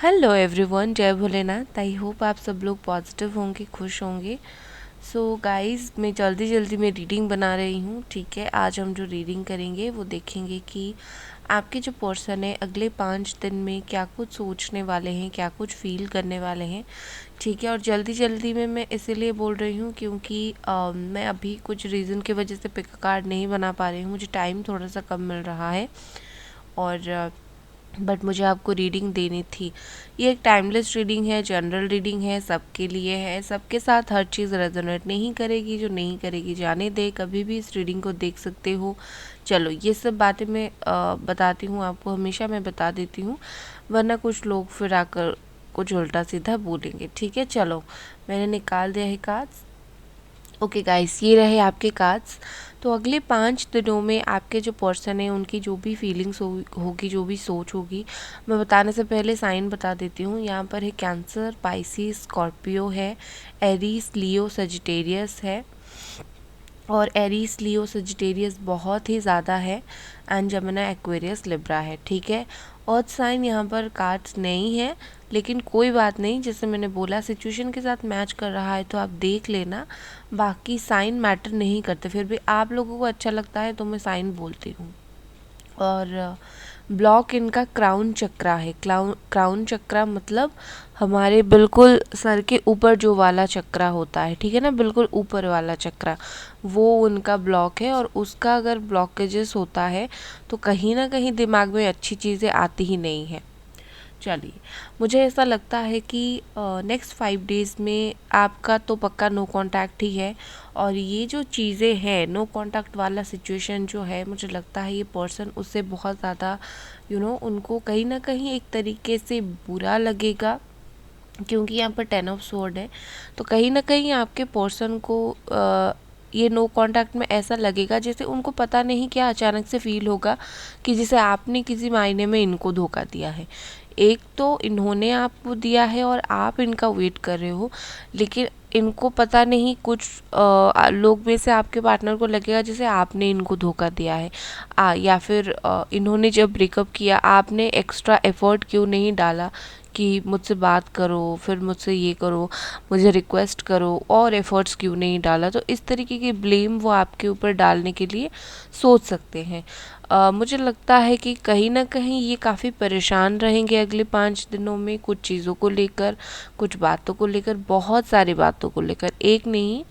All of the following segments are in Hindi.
हेलो एवरीवन, जय भोलेनाथ। आई होप आप सब लोग पॉजिटिव होंगे, खुश होंगे। सो गाइस, मैं जल्दी जल्दी में रीडिंग बना रही हूँ। ठीक है, आज हम जो रीडिंग करेंगे वो देखेंगे कि आपके जो पर्सन है अगले 5 दिन में क्या कुछ सोचने वाले हैं, क्या कुछ फील करने वाले हैं। ठीक है, और जल्दी जल्दी में मैं इसीलिए बोल रही हूँ क्योंकि मैं अभी कुछ रीज़न की वजह से पिक कार्ड नहीं बना पा रही हूँ। मुझे टाइम थोड़ा सा कम मिल रहा है और बट मुझे आपको रीडिंग देनी थी। ये एक टाइमलेस रीडिंग है, जनरल रीडिंग है, सबके लिए है। सबके साथ हर चीज़ रेजोनेट नहीं करेगी, जो नहीं करेगी जाने दे। कभी भी इस रीडिंग को देख सकते हो। चलो, ये सब बातें मैं बताती हूँ आपको, हमेशा मैं बता देती हूँ, वरना कुछ लोग फिर आकर कुछ उल्टा सीधा बोलेंगे। ठीक है, चलो मैंने निकाल दिया है कार्ड्स। ओके गाइस, ये रहे आपके कार्ड्स। तो अगले 5 दिनों में आपके जो पर्सन है उनकी जो भी फीलिंग्स होगी, जो भी सोच होगी, मैं बताने से पहले साइन बता देती हूँ। यहाँ पर है कैंसर, पाइसिस, स्कॉर्पियो है, एरीज, लियो, सजिटेरियस है। और एरीज, लियो, सजिटेरियस बहुत ही ज़्यादा है। एंड जमुना, एक्वेरियस, लिब्रा है। ठीक है, अर्थ साइन यहाँ पर कार्ड्स नहीं है, लेकिन कोई बात नहीं। जैसे मैंने बोला, सिचुएशन के साथ मैच कर रहा है तो आप देख लेना। बाकी साइन मैटर नहीं करते, फिर भी आप लोगों को अच्छा लगता है तो मैं साइन बोलती हूँ। और ब्लॉक इनका क्राउन चक्रा है। क्राउन चक्रा मतलब हमारे बिल्कुल सर के ऊपर जो वाला चक्रा होता है, ठीक है ना, बिल्कुल ऊपर वाला चक्रा, वो उनका ब्लॉक है। और उसका अगर ब्लॉकेजेस होता है तो कहीं ना कहीं दिमाग में अच्छी चीज़ें आती ही नहीं है। चलिए, मुझे ऐसा लगता है कि नेक्स्ट 5 डेज़ में आपका तो पक्का नो कांटेक्ट ही है। और ये जो चीज़ें हैं, नो कांटेक्ट वाला सिचुएशन जो है, मुझे लगता है ये पर्सन उससे बहुत ज़्यादा उनको कहीं ना कहीं एक तरीके से बुरा लगेगा, क्योंकि यहाँ पर 10 ऑफ स्वॉर्ड है। तो कहीं ना कहीं आपके पर्सन को ये नो कांटेक्ट में ऐसा लगेगा जैसे उनको पता नहीं क्या अचानक से फील होगा कि जैसे आपने किसी मायने में इनको धोखा दिया है। एक तो इन्होंने आपको दिया है और आप इनका वेट कर रहे हो, लेकिन इनको पता नहीं, कुछ लोग में से आपके पार्टनर को लगेगा जैसे आपने इनको धोखा दिया है। या फिर इन्होंने जब ब्रेकअप किया, आपने एक्स्ट्रा एफर्ट क्यों नहीं डाला कि मुझसे बात करो, फिर मुझसे ये करो, मुझे रिक्वेस्ट करो, और एफ़र्ट्स क्यों नहीं डाला। तो इस तरीके की ब्लेम वो आपके ऊपर डालने के लिए सोच सकते हैं। मुझे लगता है कि कहीं ना कहीं ये काफ़ी परेशान रहेंगे अगले 5 दिनों में, कुछ चीज़ों को लेकर, कुछ बातों को लेकर, बहुत सारी बातों को लेकर। एक नहीं,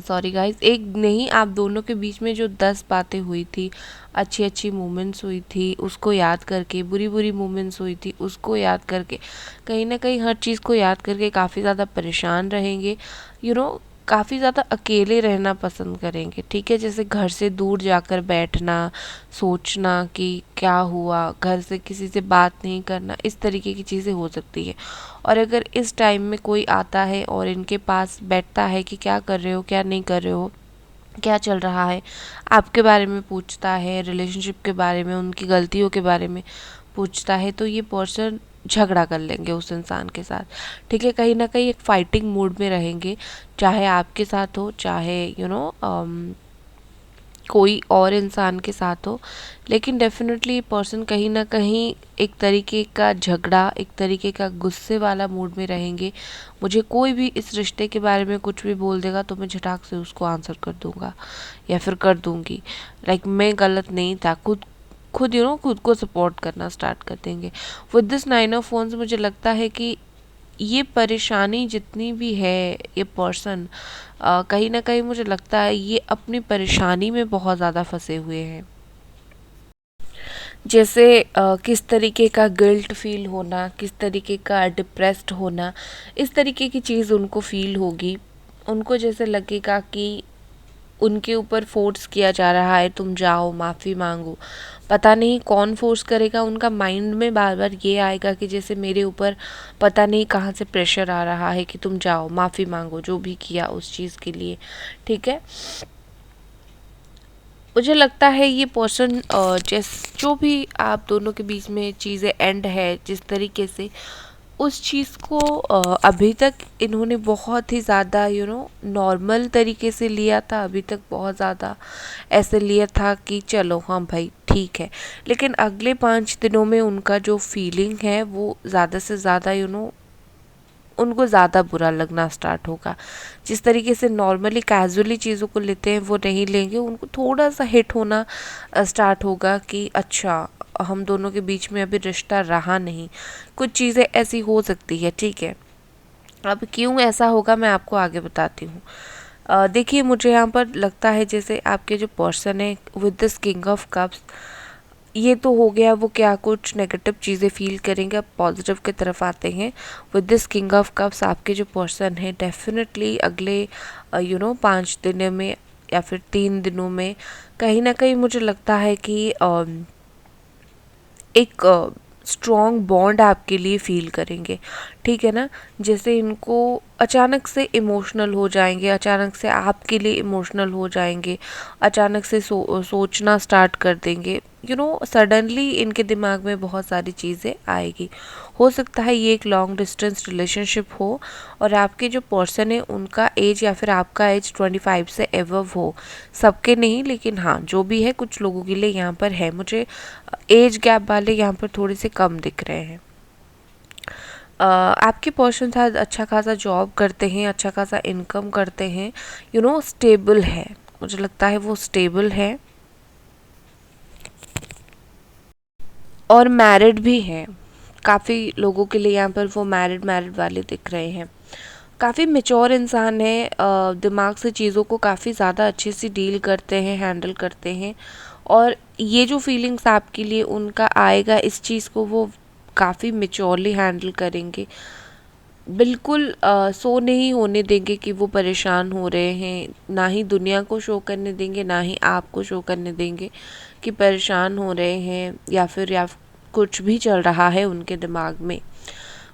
सॉरी गाइस, एक नहीं, आप दोनों के बीच में जो 10 बातें हुई थी, अच्छी अच्छी मोमेंट्स हुई थी उसको याद करके, बुरी बुरी मोमेंट्स हुई थी उसको याद करके, कहीं ना कहीं हर चीज़ को याद करके काफ़ी ज़्यादा परेशान रहेंगे। काफ़ी ज़्यादा अकेले रहना पसंद करेंगे। ठीक है, जैसे घर से दूर जाकर बैठना, सोचना कि क्या हुआ, घर से किसी से बात नहीं करना, इस तरीके की चीज़ें हो सकती है। और अगर इस टाइम में कोई आता है और इनके पास बैठता है कि क्या कर रहे हो, क्या नहीं कर रहे हो, क्या चल रहा है, आपके बारे में पूछता है, रिलेशनशिप के बारे में, उनकी गलतियों के बारे में पूछता है, तो ये पर्सन झगड़ा कर लेंगे उस इंसान के साथ। ठीक है, कहीं ना कहीं एक फाइटिंग मूड में रहेंगे, चाहे आपके साथ हो, चाहे कोई और इंसान के साथ हो। लेकिन डेफिनेटली ये पर्सन कहीं ना कहीं एक तरीके का झगड़ा, एक तरीके का गुस्से वाला मूड में रहेंगे। मुझे कोई भी इस रिश्ते के बारे में कुछ भी बोल देगा तो मैं झटाक से उसको आंसर कर दूंगा या फिर कर दूंगी। मैं गलत नहीं था, खुद खुद खुद को सपोर्ट करना स्टार्ट कर देंगे। विद दिस 9 ऑफ वंस मुझे लगता है कि ये परेशानी जितनी भी है, ये पर्सन कहीं ना कहीं मुझे लगता है ये अपनी परेशानी में बहुत ज़्यादा फंसे हुए हैं। जैसे किस तरीके का गिल्ट फील होना, किस तरीके का डिप्रेस्ड होना, इस तरीके की चीज़ उनको फील होगी। उनको जैसे लगेगा कि उनके ऊपर फोर्स किया जा रहा है, तुम जाओ माफ़ी मांगो। पता नहीं कौन फोर्स करेगा, उनका माइंड में बार बार ये आएगा कि जैसे मेरे ऊपर पता नहीं कहाँ से प्रेशर आ रहा है कि तुम जाओ माफ़ी मांगो जो भी किया उस चीज़ के लिए। ठीक है, मुझे लगता है ये पर्सन जो भी आप दोनों के बीच में चीज़ें एंड है जिस तरीके से, उस चीज़ को अभी तक इन्होंने बहुत ही ज़्यादा नॉर्मल तरीके से लिया था, अभी तक बहुत ज़्यादा ऐसे लिया था कि चलो हाँ भाई ठीक है। लेकिन अगले 5 दिनों में उनका जो फीलिंग है वो ज़्यादा से ज़्यादा उनको ज़्यादा बुरा लगना स्टार्ट होगा। जिस तरीके से नॉर्मली कैजुअली चीज़ों को लेते हैं वो नहीं लेंगे, उनको थोड़ा सा हिट होना स्टार्ट होगा कि अच्छा हम दोनों के बीच में अभी रिश्ता रहा नहीं, कुछ चीज़ें ऐसी हो सकती है, ठीक है। अब क्यों ऐसा होगा मैं आपको आगे बताती हूँ। देखिए मुझे यहाँ पर लगता है जैसे आपके जो पर्सन है with this king of cups, ये तो हो गया वो क्या कुछ नेगेटिव चीज़ें फील करेंगे। अब पॉजिटिव की तरफ आते हैं। With this king of cups आपके जो पर्सन है डेफिनेटली अगले 5 दिन में या फिर 3 दिनों में कहीं ना कहीं मुझे लगता है कि एक स्ट्रॉन्ग बॉन्ड आपके लिए फील करेंगे, ठीक है ना। जैसे इनको अचानक से इमोशनल हो जाएंगे, अचानक से आपके लिए इमोशनल हो जाएंगे, अचानक से सोचना स्टार्ट कर देंगे। सडनली इनके दिमाग में बहुत सारी चीज़ें आएगी। हो सकता है ये एक लॉन्ग डिस्टेंस रिलेशनशिप हो और आपके जो पर्सन है उनका एज या फिर आपका एज 25 से एवव हो। सबके नहीं, लेकिन हाँ जो भी है कुछ लोगों के लिए यहाँ पर है। मुझे एज गैप वाले यहाँ पर थोड़े से कम दिख रहे हैं। आपके पर्सन शायद अच्छा खासा जॉब करते हैं, अच्छा खासा इनकम करते हैं, स्टेबल है। मुझे लगता है वो स्टेबल है और मैरिड भी है। काफ़ी लोगों के लिए यहाँ पर वो मैरिड वाले दिख रहे हैं। काफ़ी मेच्योर इंसान है, दिमाग से चीज़ों को काफ़ी ज़्यादा अच्छे से डील करते हैं, हैंडल करते हैं। और ये जो फीलिंग्स आपके लिए उनका आएगा, इस चीज़ को वो काफ़ी मेच्योरली हैंडल करेंगे। बिल्कुल सो नहीं होने देंगे कि वो परेशान हो रहे हैं, ना ही दुनिया को शो करने देंगे, ना ही आपको शो करने देंगे कि परेशान हो रहे हैं या कुछ भी चल रहा है उनके दिमाग में।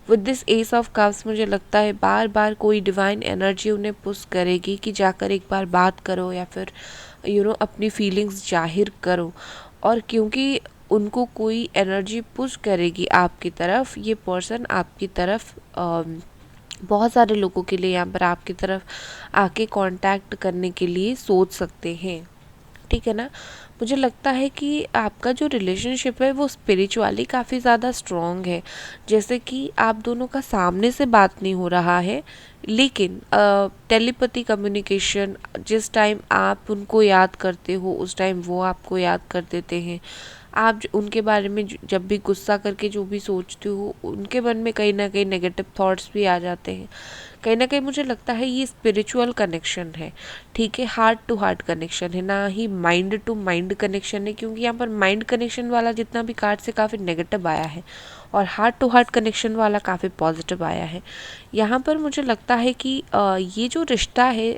With this S of cups मुझे लगता है बार बार कोई डिवाइन एनर्जी उन्हें पुश करेगी कि जाकर एक बार बात करो या फिर अपनी फीलिंग्स जाहिर करो। और क्योंकि उनको कोई एनर्जी पुश करेगी आपकी तरफ, ये पर्सन आपकी तरफ बहुत सारे लोगों के लिए यहाँ पर आपकी तरफ आके कांटेक्ट करने के लिए सोच सकते हैं, ठीक है ना। मुझे लगता है कि आपका जो रिलेशनशिप है वो स्पिरिचुअली काफ़ी ज़्यादा स्ट्रॉन्ग है। जैसे कि आप दोनों का सामने से बात नहीं हो रहा है, लेकिन टेलीपैथी कम्युनिकेशन, जिस टाइम आप उनको याद करते हो उस टाइम वो आपको याद कर देते हैं। आप उनके बारे में जब भी गुस्सा करके जो भी सोचते हो, उनके मन में कहीं ना कहीं नेगेटिव थॉट्स भी आ जाते हैं। कहीं ना कहीं मुझे लगता है ये स्पिरिचुअल कनेक्शन है, ठीक है, हार्ट टू हार्ट कनेक्शन है, ना ही माइंड टू माइंड कनेक्शन है। क्योंकि यहाँ पर माइंड कनेक्शन वाला जितना भी कार्ड से काफ़ी नेगेटिव आया है और हार्ट टू हार्ट कनेक्शन वाला काफ़ी पॉजिटिव आया है। यहाँ पर मुझे लगता है कि ये जो रिश्ता है,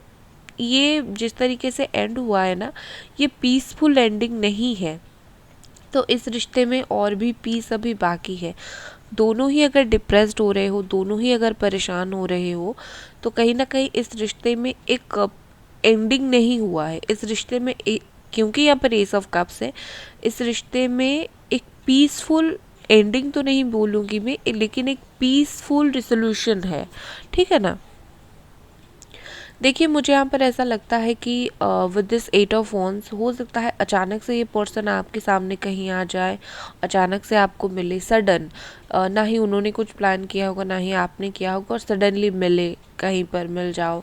ये जिस तरीके से एंड हुआ है ना, ये पीसफुल एंडिंग नहीं है। तो इस रिश्ते में और भी पीस अभी बाकी है। दोनों ही अगर डिप्रेस्ड हो रहे हो, दोनों ही अगर परेशान हो रहे हो, तो कहीं ना कहीं इस रिश्ते में एक एंडिंग नहीं हुआ है। इस रिश्ते में क्योंकि यहाँ पर एस ऑफ कप्स है, इस रिश्ते में एक पीसफुल एंडिंग तो नहीं बोलूँगी मैं, लेकिन एक पीसफुल रिसोल्यूशन है, ठीक है ना। देखिए मुझे यहाँ पर ऐसा लगता है कि विद दिस 8 ऑफ वॉन्ड्स हो सकता है अचानक से ये पर्सन आपके सामने कहीं आ जाए, अचानक से आपको मिले सडन। ना ही उन्होंने कुछ प्लान किया होगा, ना ही आपने किया होगा, और सडनली मिले, कहीं पर मिल जाओ,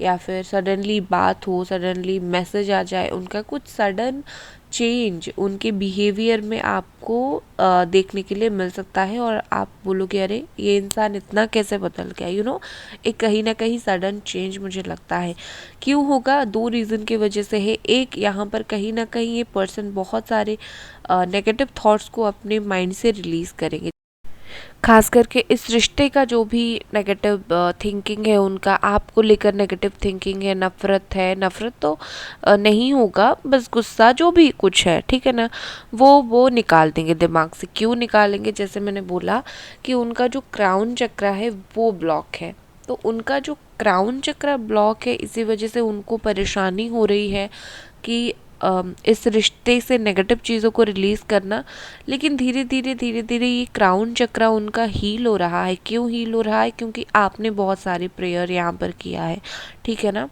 या फिर सडनली बात हो, सडनली मैसेज आ जाए उनका, कुछ सडन चेंज उनके बिहेवियर में आपको देखने के लिए मिल सकता है। और आप बोलोगे अरे ये इंसान इतना कैसे बदल गया, एक कहीं ना कहीं सडन चेंज मुझे लगता है। क्यों होगा? 2 रीज़न की वजह से है। एक, यहाँ पर कहीं ना कहीं ये पर्सन बहुत सारे नेगेटिव थॉट्स को अपने माइंड से रिलीज़ करेंगे। खास करके इस रिश्ते का जो भी नेगेटिव थिंकिंग है उनका, आपको लेकर नेगेटिव थिंकिंग है, नफ़रत तो नहीं होगा, बस गुस्सा जो भी कुछ है, ठीक है ना, वो निकाल देंगे दिमाग से। क्यों निकालेंगे? जैसे मैंने बोला कि उनका जो क्राउन चक्र है वो ब्लॉक है। तो उनका जो क्राउन चक्र ब्लॉक है, इसी वजह से उनको परेशानी हो रही है कि इस रिश्ते से नेगेटिव चीज़ों को रिलीज़ करना। लेकिन धीरे धीरे ये क्राउन चक्र उनका हील हो रहा है। क्यों हील हो रहा है? क्योंकि आपने बहुत सारे प्रेयर यहाँ पर किया है, ठीक है ना।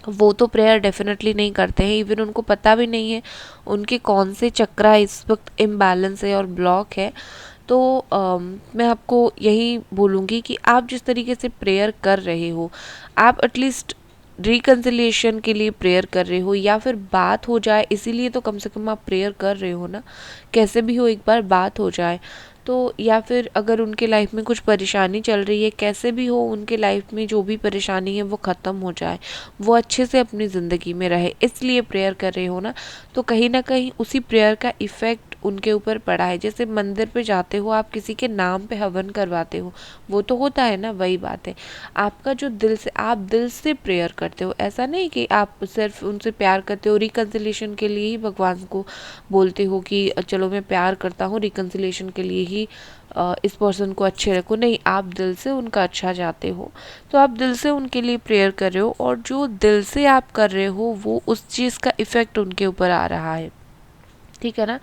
वो तो प्रेयर डेफिनेटली नहीं करते हैं, इवन उनको पता भी नहीं है उनके कौन से चक्र इस वक्त इम्बैलेंस है और ब्लॉक है। तो मैं आपको यही बोलूँगी कि आप जिस तरीके से प्रेयर कर रहे हो, आप एटलीस्ट रिकन्सिलिएशन के लिए प्रेयर कर रहे हो या फिर बात हो जाए, इसीलिए तो कम से कम आप प्रेयर कर रहे हो ना, कैसे भी हो एक बार बात हो जाए। तो या फिर अगर उनके लाइफ में कुछ परेशानी चल रही है, कैसे भी हो उनके लाइफ में जो भी परेशानी है वो ख़त्म हो जाए, वो अच्छे से अपनी ज़िंदगी में रहे, इसलिए प्रेयर कर रहे हो ना। तो कहीं ना कहीं उसी प्रेयर का इफ़ेक्ट उनके ऊपर पड़ा है। जैसे मंदिर पे जाते हो, आप किसी के नाम पे हवन करवाते हो, वो तो होता है ना, वही बात है। आपका जो दिल से, आप दिल से प्रेयर करते हो, ऐसा नहीं कि आप सिर्फ उनसे प्यार करते हो रिकन्सिलेशन के लिए ही भगवान को बोलते हो कि चलो मैं प्यार करता हूँ, रिकन्सिलेशन के लिए ही इस पर्सन को अच्छे रखो। नहीं, आप दिल से उनका अच्छा चाहते हो, तो आप दिल से उनके लिए प्रेयर कर रहे हो, और जो दिल से आप कर रहे हो वो उस चीज़ का इफ़ेक्ट उनके ऊपर आ रहा है, ठीक है ना।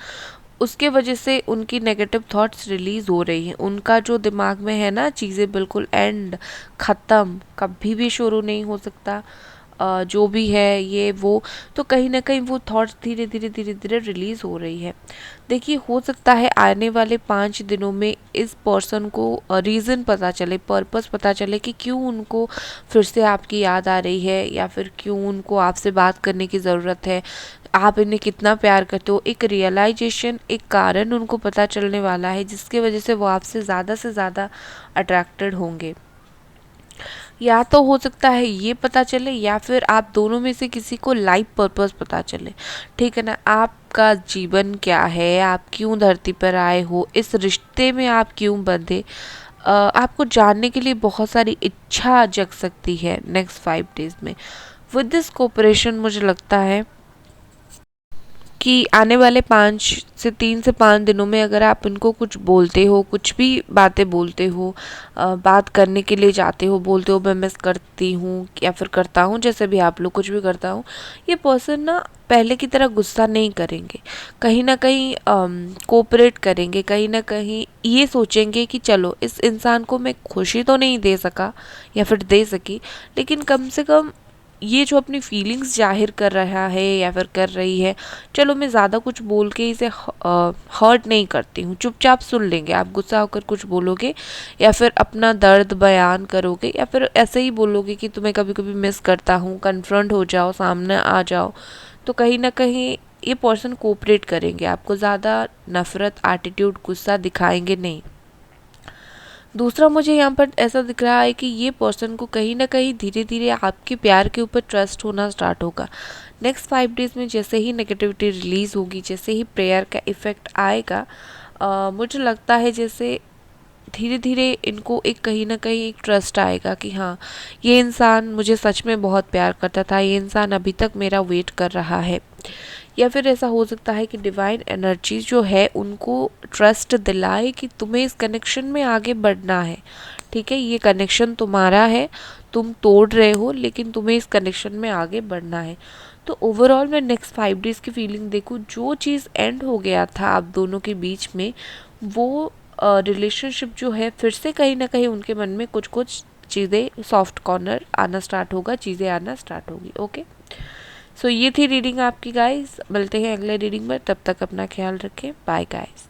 उसके वजह से उनकी नेगेटिव थॉट्स रिलीज़ हो रही हैं। उनका जो दिमाग में है ना, चीज़ें बिल्कुल एंड, ख़त्म, कभी भी शुरू नहीं हो सकता, जो भी है ये वो। तो कहीं ना कहीं वो थॉट्स धीरे धीरे रिलीज़ हो रही है। देखिए, हो सकता है आने वाले 5 दिनों में इस पर्सन को रीज़न पता चले, पर्पस पता चले कि क्यों उनको फिर से आपकी याद आ रही है, या फिर क्यों उनको आपसे बात करने की ज़रूरत है, आप इन्हें कितना प्यार करते हो। एक रियलाइजेशन, एक कारण उनको पता चलने वाला है, जिसकी वजह से वो आपसे ज़्यादा अट्रैक्टेड होंगे। या तो हो सकता है ये पता चले, या फिर आप दोनों में से किसी को लाइफ पर्पस पता चले, ठीक है ना। आपका जीवन क्या है, आप क्यों धरती पर आए हो, इस रिश्ते में आप क्यों बंधे, आपको जानने के लिए बहुत सारी इच्छा जग सकती है नेक्स्ट 5 डेज में। विद दिस कोऑपरेशन मुझे लगता है कि आने वाले 3 से 5 दिनों में अगर आप इनको कुछ बोलते हो, कुछ भी बातें बोलते हो, बात करने के लिए जाते हो, बोलते हो मैं मिस करती हूँ या फिर करता हूँ, जैसे भी आप लोग कुछ भी करता हूँ, ये पर्सन ना पहले की तरह गुस्सा नहीं करेंगे, कहीं ना कहीं कोऑपरेट करेंगे, कहीं ना कहीं ये सोचेंगे कि चलो इस इंसान को मैं खुशी तो नहीं दे सका या फिर दे सकी, लेकिन कम से कम ये जो अपनी फीलिंग्स जाहिर कर रहा है या फिर कर रही है, चलो मैं ज़्यादा कुछ बोल के इसे हर्ट नहीं करती हूँ, चुपचाप सुन लेंगे। आप गुस्सा होकर कुछ बोलोगे या फिर अपना दर्द बयान करोगे, या फिर ऐसे ही बोलोगे कि तुम्हें कभी कभी मिस करता हूँ, कन्फ्रंट हो जाओ, सामने आ जाओ, तो कहीं ना कहीं ये पर्सन कोऑपरेट करेंगे, आपको ज़्यादा नफ़रत, एटीट्यूड, गुस्सा दिखाएंगे नहीं। दूसरा, मुझे यहाँ पर ऐसा दिख रहा है कि ये पर्सन को कहीं ना कहीं धीरे धीरे आपके प्यार के ऊपर ट्रस्ट होना स्टार्ट होगा। नेक्स्ट 5 डेज में जैसे ही नेगेटिविटी रिलीज़ होगी, जैसे ही प्रेयर का इफ़ेक्ट आएगा, मुझे लगता है जैसे धीरे धीरे इनको एक कहीं ना कहीं एक ट्रस्ट आएगा कि हाँ, ये इंसान मुझे सच में बहुत प्यार करता था, ये इंसान अभी तक मेरा वेट कर रहा है। या फिर ऐसा हो सकता है कि डिवाइन एनर्जी जो है उनको ट्रस्ट दिलाए कि तुम्हें इस कनेक्शन में आगे बढ़ना है, ठीक है, ये कनेक्शन तुम्हारा है, तुम तोड़ रहे हो लेकिन तुम्हें इस कनेक्शन में आगे बढ़ना है। तो ओवरऑल मैं नेक्स्ट 5 डेज़ की फीलिंग देखूँ, जो चीज़ एंड हो गया था आप दोनों के बीच में, वो रिलेशनशिप जो है फिर से कहीं ना कहीं उनके मन में कुछ कुछ चीज़ें, सॉफ्ट कॉर्नर आना स्टार्ट होगा, चीज़ें आना स्टार्ट होगी। ओके, सो ये थी रीडिंग आपकी गाइस। मिलते हैं अगले रीडिंग में, तब तक अपना ख्याल रखें। Bye guys.